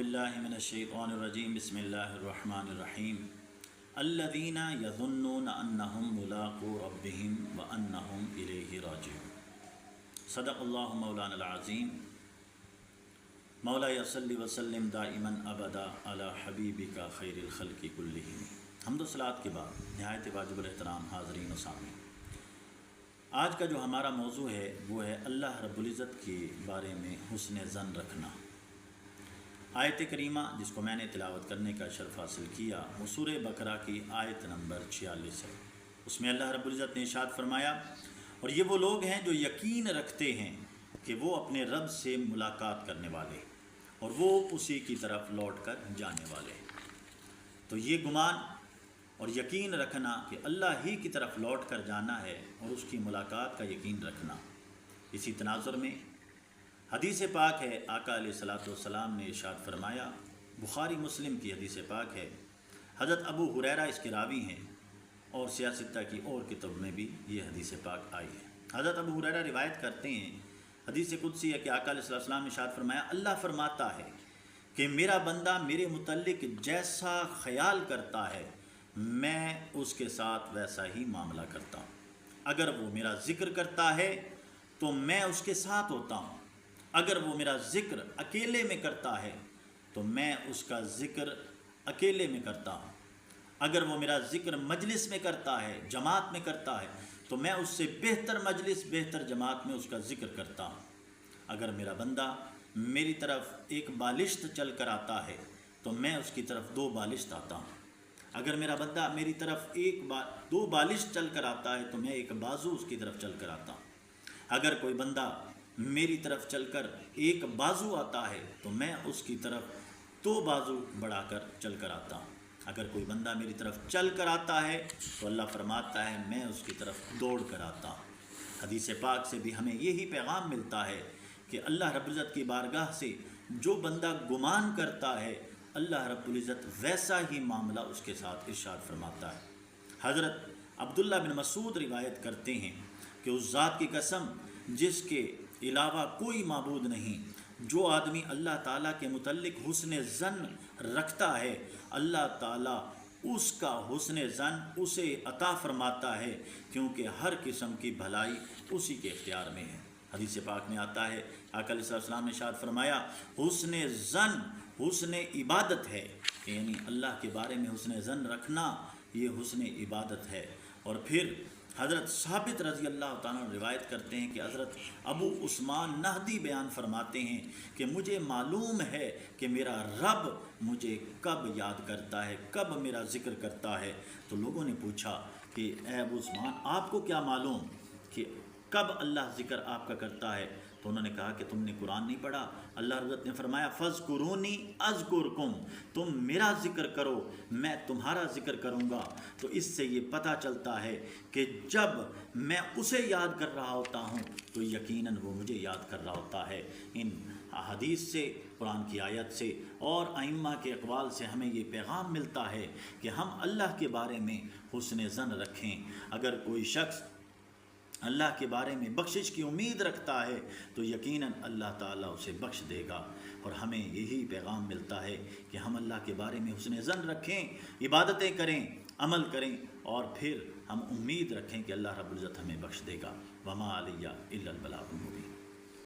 باللہ من الشیطان الرجیم بسم اللہ الرحمن الرحیم الذین یظنون انہم ملاقو ربہم وانہم الیہ راجعون۔ صدق اللہ مولانا العظیم۔ مولا صلی وسلم دائما ابدا علی حبیبک خیر الخلق کلہم۔ حمد و صلاۃ کے بعد نہایت واجب الاحترام حاضرین و سامعین، آج کا جو ہمارا موضوع ہے وہ ہے اللہ رب العزت کے بارے میں حسن ظن رکھنا۔ آیت کریمہ جس کو میں نے تلاوت کرنے کا شرف حاصل کیا وہ سورہ بقرہ کی آیت نمبر 46 ہے۔ اس میں اللہ رب العزت نے ارشاد فرمایا، اور یہ وہ لوگ ہیں جو یقین رکھتے ہیں کہ وہ اپنے رب سے ملاقات کرنے والے اور وہ اسی کی طرف لوٹ کر جانے والے۔ تو یہ گمان اور یقین رکھنا کہ اللہ ہی کی طرف لوٹ کر جانا ہے اور اس کی ملاقات کا یقین رکھنا، اسی تناظر میں حدیث پاک ہے، آقا علیہ الصلوۃ والسلام نے ارشاد فرمایا، بخاری مسلم کی حدیث پاک ہے، حضرت ابو ہریرہ اس کے راوی ہیں اور سیاستہ کی اور کتب میں بھی یہ حدیث پاک آئی ہے۔ حضرت ابو ہریرہ روایت کرتے ہیں، حدیث قدسی ہے کہ آقا علیہ السلام نے ارشاد فرمایا، اللہ فرماتا ہے کہ میرا بندہ میرے متعلق جیسا خیال کرتا ہے میں اس کے ساتھ ویسا ہی معاملہ کرتا ہوں۔ اگر وہ میرا ذکر کرتا ہے تو میں اس کے ساتھ ہوتا ہوں، اگر وہ میرا ذکر اکیلے میں کرتا ہے تو میں اس کا ذکر اکیلے میں کرتا ہوں، اگر وہ میرا ذکر مجلس میں کرتا ہے، جماعت میں کرتا ہے تو میں اس سے بہتر مجلس بہتر جماعت میں اس کا ذکر کرتا ہوں۔ اگر میرا بندہ میری طرف ایک بالشت چل کر آتا ہے تو میں اس کی طرف 2 بالشت آتا ہوں، اگر میرا بندہ میری طرف 2 بالشت چل کر آتا ہے تو میں ایک بازو اس کی طرف چل کر آتا ہوں، اگر کوئی بندہ میری طرف چل کر ایک بازو آتا ہے تو میں اس کی طرف 2 بازو بڑھا کر چل کر آتا ہوں، اگر کوئی بندہ میری طرف چل کر آتا ہے تو اللہ فرماتا ہے میں اس کی طرف دوڑ کر آتا ہوں۔ حدیث پاک سے بھی ہمیں یہی پیغام ملتا ہے کہ اللہ رب العزت کی بارگاہ سے جو بندہ گمان کرتا ہے اللہ رب العزت ویسا ہی معاملہ اس کے ساتھ ارشاد فرماتا ہے۔ حضرت عبداللہ بن مسعود روایت کرتے ہیں کہ اس ذات کی قسم جس کے علاوہ کوئی معبود نہیں، جو آدمی اللہ تعالیٰ کے متعلق حسن ظن رکھتا ہے اللہ تعالیٰ اس کا حسن ظن اسے عطا فرماتا ہے، کیونکہ ہر قسم کی بھلائی اسی کے اختیار میں ہے۔ حدیث پاک میں آتا ہے، آقا علیہ السلام نے ارشاد فرمایا، حسن ظن حسن عبادت ہے، یعنی اللہ کے بارے میں حسن ظن رکھنا یہ حسن عبادت ہے۔ اور پھر حضرت ثابت رضی اللہ تعالیٰ روایت کرتے ہیں کہ حضرت ابو عثمان نہدی بیان فرماتے ہیں کہ مجھے معلوم ہے کہ میرا رب مجھے کب یاد کرتا ہے، کب میرا ذکر کرتا ہے۔ تو لوگوں نے پوچھا کہ اے ابو عثمان آپ کو کیا معلوم کہ کب اللہ ذکر آپ کا کرتا ہے؟ تو انہوں نے کہا کہ تم نے قرآن نہیں پڑھا؟ اللہ رب نے فرمایا فَاذْكُرُونِي أَذْكُرْكُمْ، تم میرا ذکر کرو میں تمہارا ذکر کروں گا۔ تو اس سے یہ پتہ چلتا ہے کہ جب میں اسے یاد کر رہا ہوتا ہوں تو یقیناً وہ مجھے یاد کر رہا ہوتا ہے۔ ان حدیث سے، قرآن کی آیت سے اور ائمہ کے اقوال سے ہمیں یہ پیغام ملتا ہے کہ ہم اللہ کے بارے میں حسن ظن رکھیں۔ اگر کوئی شخص اللہ کے بارے میں بخشش کی امید رکھتا ہے تو یقیناً اللہ تعالیٰ اسے بخش دے گا، اور ہمیں یہی پیغام ملتا ہے کہ ہم اللہ کے بارے میں حسن ظن رکھیں، عبادتیں کریں، عمل کریں، اور پھر ہم امید رکھیں کہ اللہ رب العزت ہمیں بخش دے گا۔ وما علیہ الا البلاغ المبین۔